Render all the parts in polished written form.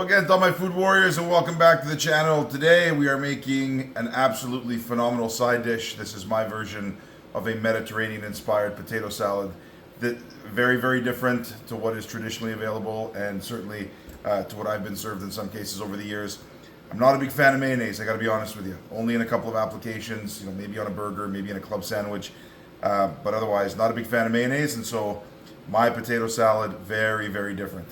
Hello again to all my food warriors and welcome back to the channel. Today we are making an absolutely phenomenal side dish. This is my version of a Mediterranean inspired potato salad. That very different to what is traditionally available and certainly to what I've been served in some cases over the years. I'm not a big fan of mayonnaise, I gotta be honest with you. Only in a couple of applications, maybe on a burger, maybe in a club sandwich, but otherwise not a big fan of mayonnaise, and so my potato salad, very different.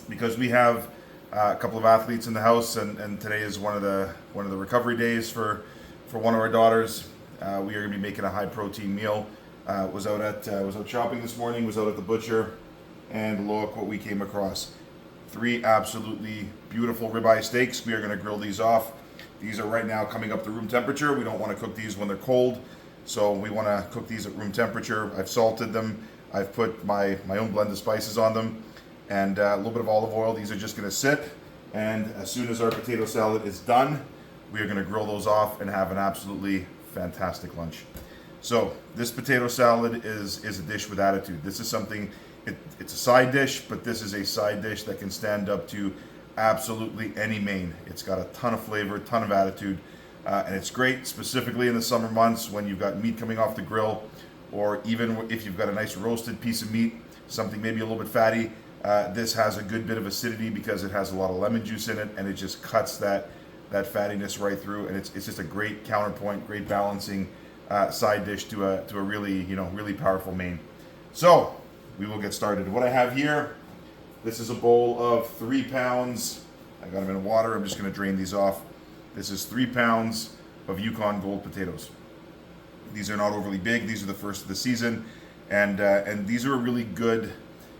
Because we have a couple of athletes in the house, and today is one of the recovery days for one of our daughters. We are going to be making a high protein meal. Was out shopping this morning. Was out at the butcher, and look what we came across: 3 absolutely beautiful ribeye steaks. We are going to grill these off. These are right now coming up to room temperature. We don't want to cook these when they're cold, so we want to cook these at room temperature. I've salted them. I've put my own blend of spices on them, and a little bit of olive oil. These are just going to sit, and as soon as our potato salad is done, we are going to grill those off and have an absolutely fantastic lunch. So this potato salad is a dish with attitude. This is something, it's a side dish, but this is a side dish that can stand up to absolutely any main. It's got a ton of flavor, ton of attitude, and it's great specifically in the summer months when you've got meat coming off the grill, or even if you've got a nice roasted piece of meat, something maybe a little bit fatty. This has a good bit of acidity because it has a lot of lemon juice in it, and it just cuts that fattiness right through, and it's just a great counterpoint, great balancing side dish to a really powerful main. So we will get started. What I have here, this is a bowl of 3 pounds. I got them in water. I'm just going to drain these off. This is 3 pounds of Yukon Gold potatoes. These are not overly big. These are the first of the season, and these are a really good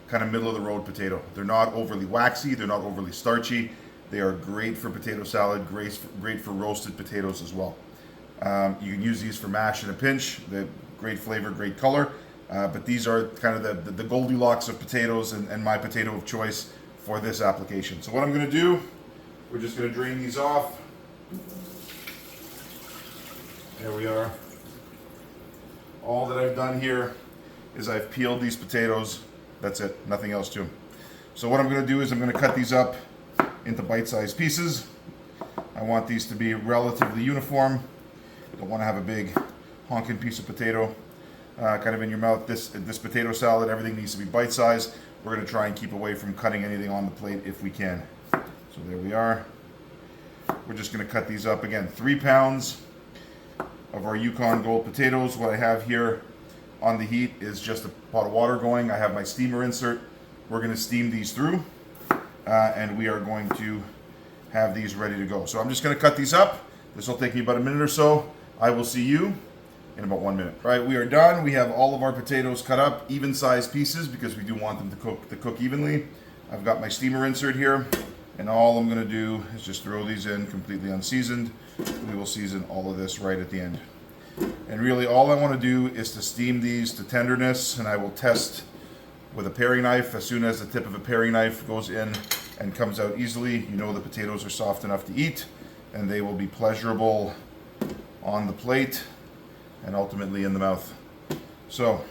kind of middle of the road potato. They're not overly waxy, they're not overly starchy. They are great for potato salad, great for roasted potatoes as well. You can use these for mash in a pinch. They're great flavor, great color, but these are kind of the Goldilocks of potatoes and my potato of choice for this application. So what I'm going to do, we're just going to drain these off. There we are. All that I've done here is I've peeled these potatoes. That's it, nothing else to them. So what I'm going to do is I'm going to cut these up into bite-sized pieces. I want these to be relatively uniform. Don't want to have a big honking piece of potato kind of in your mouth. This potato salad, everything needs to be bite-sized. We're going to try and keep away from cutting anything on the plate if we can. So there we are. We're just going to cut these up. Again, 3 pounds of our Yukon Gold potatoes. What I have here on the heat is just a pot of water going. I have my steamer insert. We're going to steam these through, and we are going to have these ready to go. So I'm just going to cut these up. This will take me about a minute or so. I will see you in about 1 minute. All right, we are done. We have all of our potatoes cut up, even sized pieces, because we do want them to cook evenly. I've got my steamer insert here, and all I'm going to do is just throw these in completely unseasoned. We will season all of this right at the end. And really all I want to do is to steam these to tenderness, and I will test with a paring knife. As soon as the tip of a paring knife goes in and comes out easily, you know the potatoes are soft enough to eat, and they will be pleasurable on the plate and ultimately in the mouth. So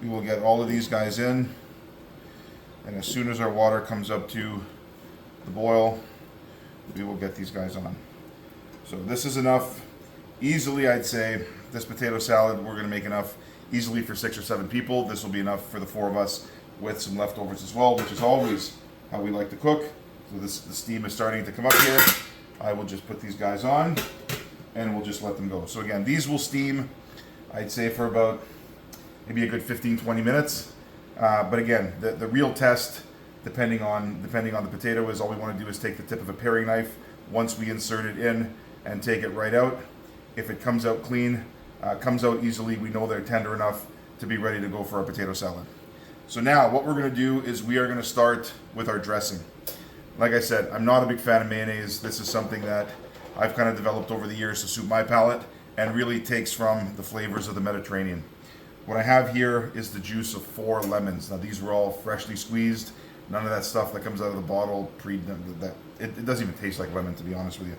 we will get all of these guys in, and as soon as our water comes up to the boil, we will get these guys on. So this is enough. Easily, I'd say, this potato salad, we're going to make enough easily for 6 or 7 people. This will be enough for the 4 of us with some leftovers as well, which is always how we like to cook. So the steam is starting to come up here. I will just put these guys on, and we'll just let them go. So again, these will steam, I'd say, for about maybe a good 15-20 minutes. But again, the real test, depending on the potato, is all we want to do is take the tip of a paring knife once we insert it in and take it right out. If it comes out clean, comes out easily, we know they're tender enough to be ready to go for our potato salad. So now what we're going to do is we are going to start with our dressing. Like I said, I'm not a big fan of mayonnaise. This is something that I've kind of developed over the years to suit my palate and really takes from the flavors of the Mediterranean. What I have here is the juice of 4 lemons. Now these were all freshly squeezed. None of that stuff that comes out of the bottle, it doesn't even taste like lemon, to be honest with you.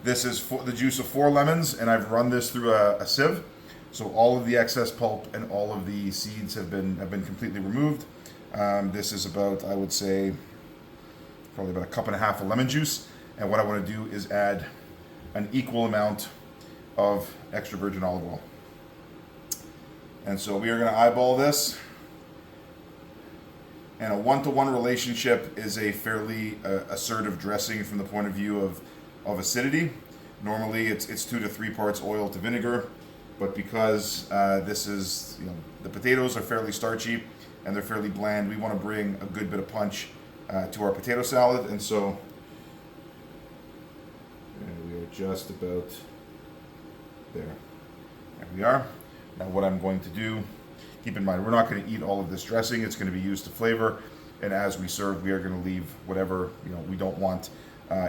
This is the juice of 4 lemons, and I've run this through a sieve. So all of the excess pulp and all of the seeds have been completely removed. This is about, I would say, probably about a cup and a half of lemon juice. And what I want to do is add an equal amount of extra virgin olive oil. And so we are going to eyeball this. And a one-to-one relationship is a fairly assertive dressing from the point of view of acidity. Normally it's 2 to 3 parts oil to vinegar, but because this is, the potatoes are fairly starchy and they're fairly bland, we want to bring a good bit of punch to our potato salad. And so we are just about there. There we are. Now what I'm going to do, keep in mind, we're not going to eat all of this dressing. It's going to be used to flavor. And as we serve, we are going to leave whatever we don't want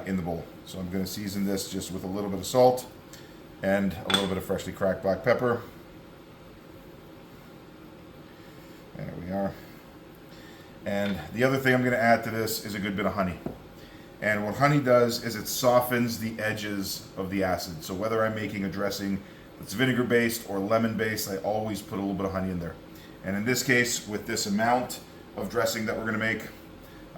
in the bowl. So I'm going to season this just with a little bit of salt and a little bit of freshly cracked black pepper. There we are. And the other thing I'm going to add to this is a good bit of honey. And what honey does is it softens the edges of the acid. So whether I'm making a dressing that's vinegar based or lemon based, I always put a little bit of honey in there. And in this case, with this amount of dressing that we're going to make,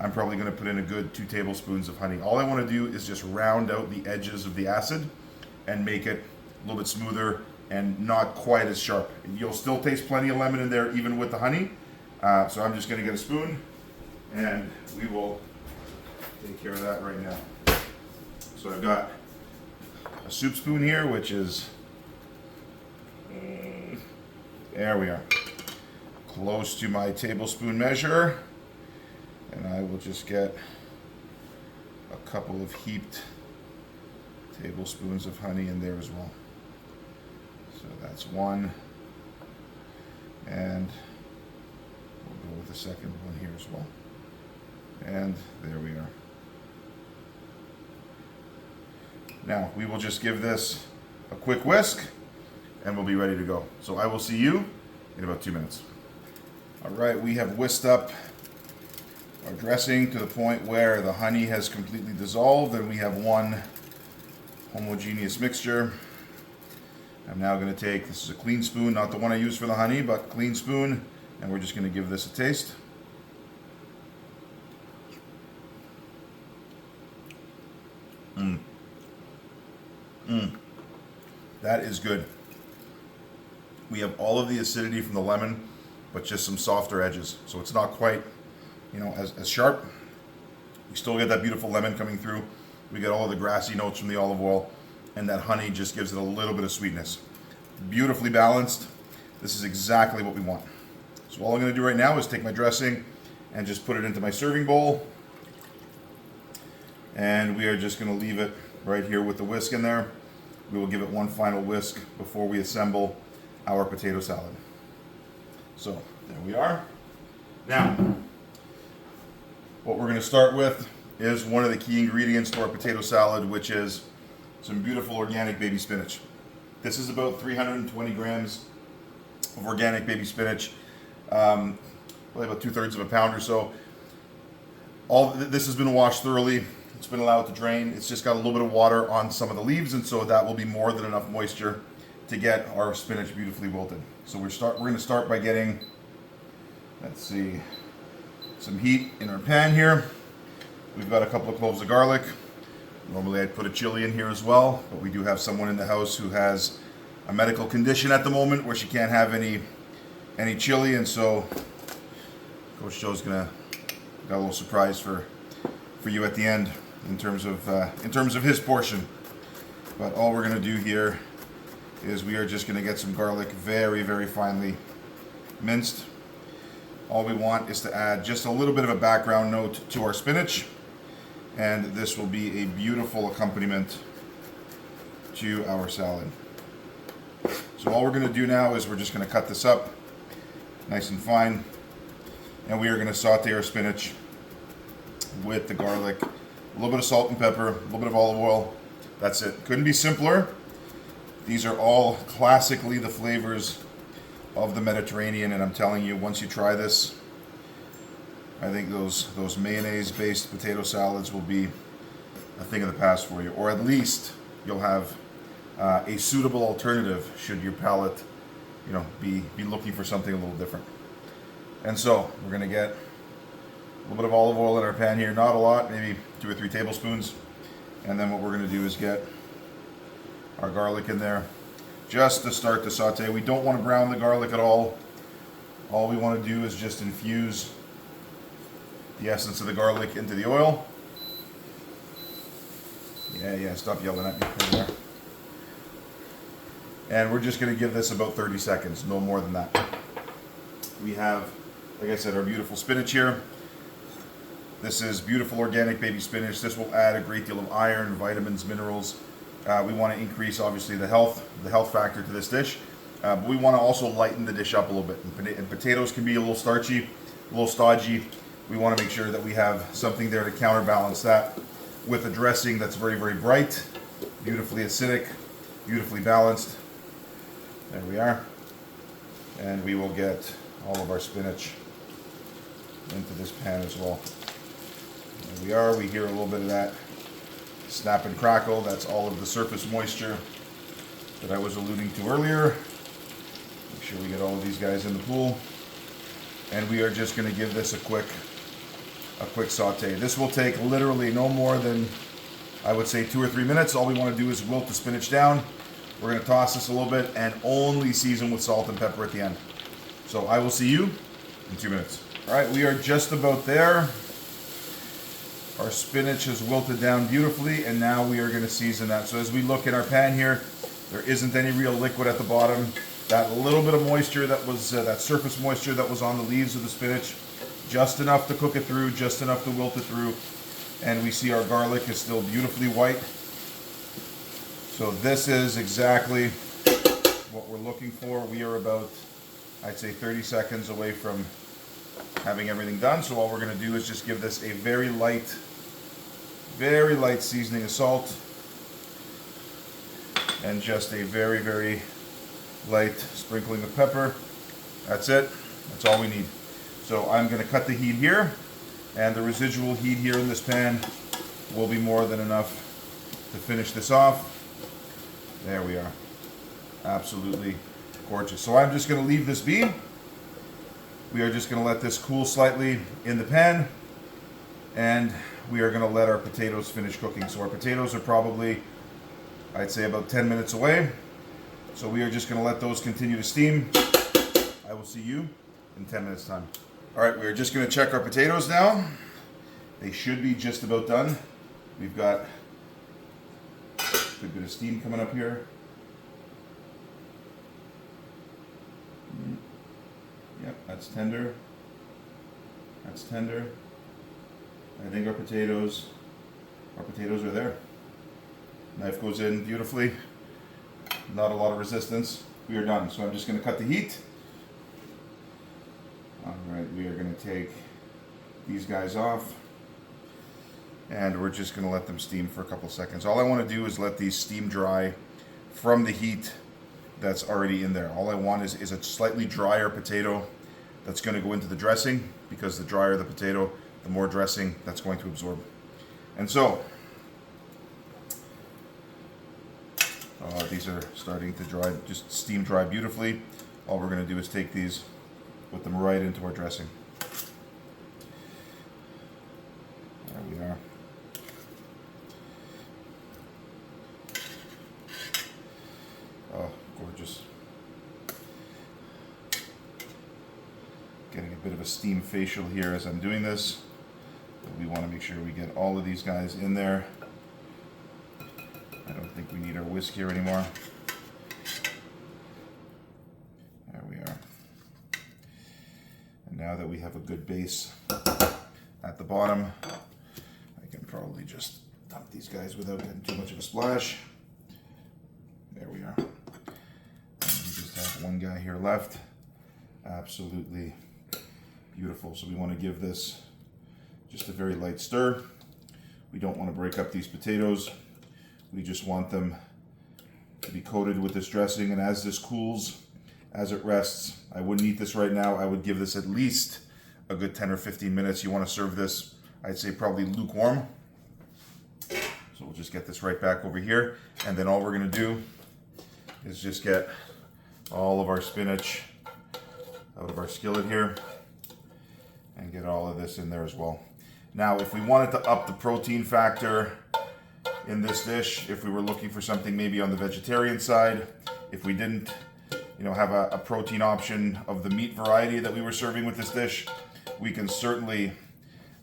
I'm probably going to put in a good 2 tablespoons of honey. All I want to do is just round out the edges of the acid and make it a little bit smoother and not quite as sharp. You'll still taste plenty of lemon in there even with the honey. So I'm just going to get a spoon and we will take care of that right now. So I've got a soup spoon here, which is, there we are, close to my tablespoon measure. And I will just get a couple of heaped tablespoons of honey in there as well. So that's one. And we'll go with the second one here as well. And there we are. Now we will just give this a quick whisk and we'll be ready to go. So I will see you in about 2 minutes. All right, we have whisked up our dressing to the point where the honey has completely dissolved and we have one homogeneous mixture. I'm now going to take, this is a clean spoon, not the one I use for the honey, but clean spoon, and we're just going to give this a taste. That is good. We have all of the acidity from the lemon, but just some softer edges. So it's not quite, as sharp. We still get that beautiful lemon coming through. We get all of the grassy notes from the olive oil, and that honey just gives it a little bit of sweetness. Beautifully balanced. This is exactly what we want. So all I'm going to do right now is take my dressing and just put it into my serving bowl. And we are just going to leave it right here with the whisk in there. We will give it one final whisk before we assemble our potato salad. So there we are. Now, what we're going to start with is one of the key ingredients to our potato salad, which is some beautiful organic baby spinach. This is about 320 grams of organic baby spinach, probably about 2/3 of a pound or so. All this has been washed thoroughly. It's been allowed to drain. It's just got a little bit of water on some of the leaves, and so that will be more than enough moisture to get our spinach beautifully wilted. So we're going to start by getting, let's see, some heat in our pan here. We've got a couple of cloves of garlic. Normally I'd put a chili in here as well, but we do have someone in the house who has a medical condition at the moment where she can't have any chili, and so Coach Joe's got a little surprise for you at the end in terms of his portion. But all we're going to do here is we are just going to get some garlic very, very finely minced. All we want is to add just a little bit of a background note to our spinach, and this will be a beautiful accompaniment to our salad. So all we're going to do now is we're just going to cut this up nice and fine, and we are going to saute our spinach with the garlic, a little bit of salt and pepper, a little bit of olive oil. That's it. Couldn't be simpler. These are all classically the flavors of the Mediterranean, and I'm telling you, once you try this, I think those mayonnaise-based potato salads will be a thing of the past for you, or at least you'll have a suitable alternative should your palate, be looking for something a little different. And so we're going to get a little bit of olive oil in our pan here, not a lot, maybe 2 or 3 tablespoons. And then what we're going to do is get our garlic in there just to start the saute. We don't want to brown the garlic at all. All we want to do is just infuse the essence of the garlic into the oil. Yeah, stop yelling at me over there. And we're just going to give this about 30 seconds, no more than that. We have, like I said, our beautiful spinach here. This is beautiful organic baby spinach. This will add a great deal of iron, vitamins, minerals. We want to increase, obviously, the health factor to this dish. But we want to also lighten the dish up a little bit. And potatoes can be a little starchy, a little stodgy. We want to make sure that we have something there to counterbalance that with a dressing that's very, very bright, beautifully acidic, beautifully balanced. There we are. And we will get all of our spinach into this pan as well. There we are. We hear a little bit of that snap and crackle. That's all of the surface moisture that I was alluding to earlier. Make sure we get all of these guys in the pool. And we are just going to give this a quick saute. This will take literally no more than, I would say, 2 or 3 minutes. All we want to do is wilt the spinach down. We're going to toss this a little bit and only season with salt and pepper at the end. So I will see you in 2 minutes. All right, we are just about there. Our spinach has wilted down beautifully, and now we are going to season that. So as we look in our pan here, there isn't any real liquid at the bottom. That little bit of moisture that was, that surface moisture that was on the leaves of the spinach, just enough to cook it through, just enough to wilt it through. And we see our garlic is still beautifully white. So this is exactly what we're looking for. We are about, I'd say, 30 seconds away from having everything done. So all we're going to do is just give this a very light seasoning of salt and just a very, very light sprinkling of pepper. That's it. That's all we need. So I'm going to cut the heat here, and the residual heat here in this pan will be more than enough to finish this off. There we are. Absolutely gorgeous. So I'm just going to leave this be. We are just going to let this cool slightly in the pan, and we are going to let our potatoes finish cooking. So our potatoes are probably, I'd say, about 10 minutes away. So we are just going to let those continue to steam. I will see you in 10 minutes time. All right, we're just going to check our potatoes now. They should be just about done. We've got a good bit of steam coming up here. Yep, that's tender. That's tender. I think our potatoes are there. Knife goes in beautifully. Not a lot of resistance. We are done. So I'm just going to cut the heat. All right, we are going to take these guys off, and we're just going to let them steam for a couple seconds. All I want to do is let these steam dry from the heat that's already in there. All I want is a slightly drier potato that's going to go into the dressing, because the drier the potato, the more dressing that's going to absorb. And so, these are starting to dry, just steam dry beautifully. All we're going to do is take these, put them right into our dressing. There we are. Oh, gorgeous. Getting a bit of a steam facial here as I'm doing this. But we want to make sure we get all of these guys in there. I don't think we need our whisk here anymore. There we are. And now that we have a good base at the bottom, I can probably just dump these guys without getting too much of a splash. There we are. And we just have one guy here left. Absolutely beautiful. So we want to give this just a very light stir. We don't want to break up these potatoes. We just want them to be coated with this dressing, and as this cools, as it rests, I wouldn't eat this right now. I would give this at least a good 10 or 15 minutes. You want to serve this, I'd say, probably lukewarm. So we'll just get this right back over here, and then all we're going to do is just get all of our spinach out of our skillet here and get all of this in there as well. Now, if we wanted to up the protein factor in this dish, if we were looking for something maybe on the vegetarian side, if we didn't, have a protein option of the meat variety that we were serving with this dish, we can certainly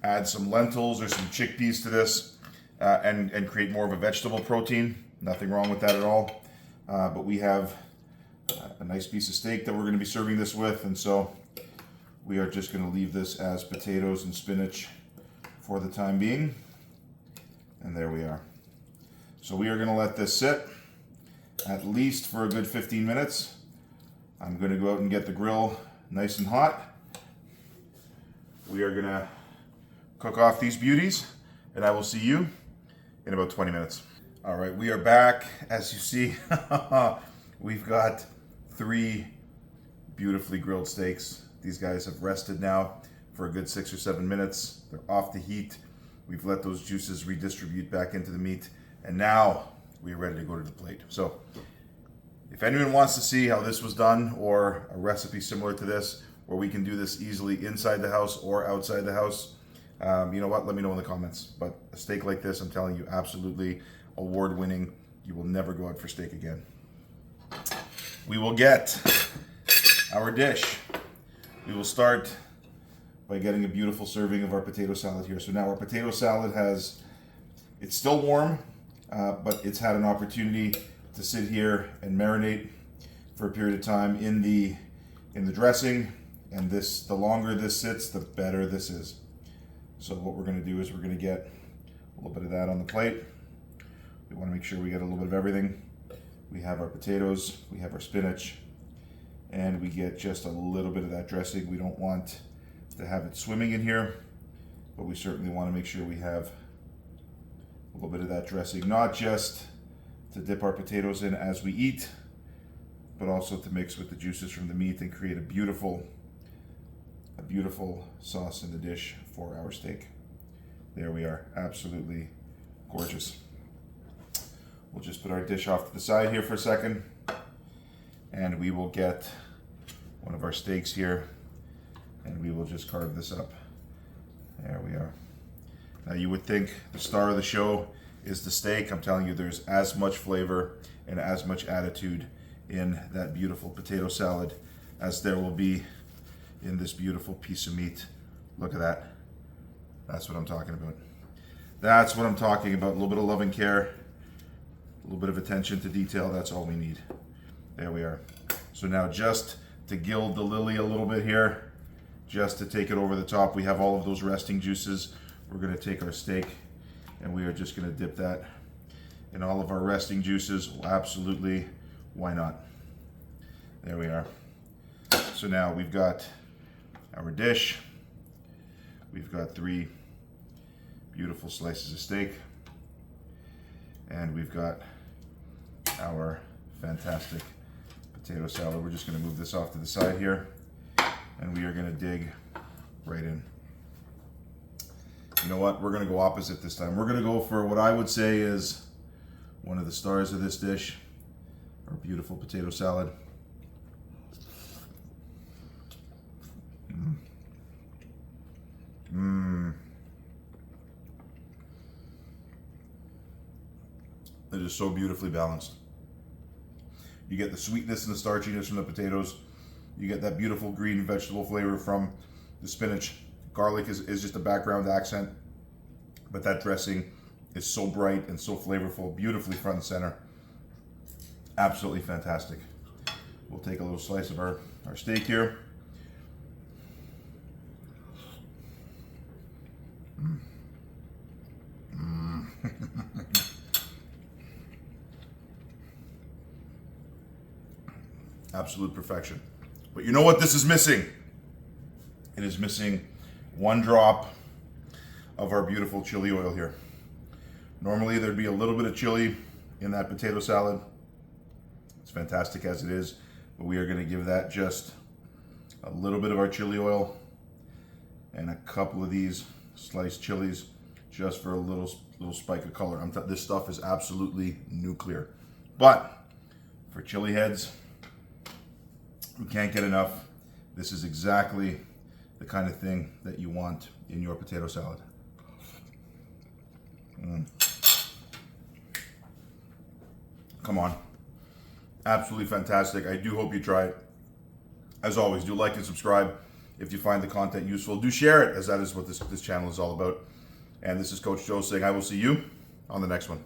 add some lentils or some chickpeas to this and create more of a vegetable protein. Nothing wrong with that at all. But we have a nice piece of steak that we're going to be serving this with, and so we are just going to leave this as potatoes and spinach for the time being. And there we are. So we are going to let this sit at least for a good 15 minutes. I'm going to go out and get the grill nice and hot. We are going to cook off these beauties, and I will see you in about 20 minutes. All right, we are back. As you see, we've got 3 beautifully grilled steaks. These guys have rested now for a good 6 or 7 minutes. They're off the heat. We've let those juices redistribute back into the meat, and now we are ready to go to the plate. So if anyone wants to see how this was done, or a recipe similar to this, where we can do this easily inside the house or outside the house, you know what? Let me know in the comments. But a steak like this, I'm telling you, absolutely award-winning. You will never go out for steak again. We will get our dish. We will start by getting a beautiful serving of our potato salad here. So now our potato salad it's still warm, but it's had an opportunity to sit here and marinate for a period of time in the dressing. And the longer this sits, the better this is. So what we're going to do is we're going to get a little bit of that on the plate. We want to make sure we get a little bit of everything. We have our potatoes, we have our spinach, and we get just a little bit of that dressing. We don't want to have it swimming in here, but we certainly want to make sure we have a little bit of that dressing, not just to dip our potatoes in as we eat, but also to mix with the juices from the meat and create a beautiful sauce in the dish for our steak. There we are, absolutely gorgeous. We'll just put our dish off to the side here for a second, and we will get one of our steaks here, and we will just carve this up. There we are. Now you would think the star of the show is the steak. I'm telling you, there's as much flavor and as much attitude in that beautiful potato salad as there will be in this beautiful piece of meat. Look at that. That's what I'm talking about. That's what I'm talking about. A little bit of love and care, a little bit of attention to detail. That's all we need. There we are. So now, just to gild the lily a little bit here, just to take it over the top, we have all of those resting juices. We're going to take our steak and we are just going to dip that in all of our resting juices. Well, absolutely, why not? There we are. So now we've got our dish. We've got 3 beautiful slices of steak, and we've got our fantastic potato salad. We're just going to move this off to the side here, and we are going to dig right in. You know what? We're going to go opposite this time. We're going to go for what I would say is one of the stars of this dish, our beautiful potato salad. It is so beautifully balanced. You get the sweetness and the starchiness from the potatoes. You get that beautiful green vegetable flavor from the spinach. Garlic is just a background accent, but that dressing is so bright and so flavorful, beautifully front and center. Absolutely fantastic. We'll take a little slice of our steak here. Absolute perfection. But you know what this is missing? It is missing 1 drop of our beautiful chili oil here. Normally there'd be a little bit of chili in that potato salad. It's fantastic as it is, but we are going to give that just a little bit of our chili oil and a couple of these sliced chilies just for a little spike of color. This stuff is absolutely nuclear. But for chili heads, we can't get enough. This is exactly the kind of thing that you want in your potato salad. Come on. Absolutely fantastic. I do hope you try it. As always, do like and subscribe if you find the content useful. Do share it, as that is what this channel is all about. And this is Coach Joe saying I will see you on the next one.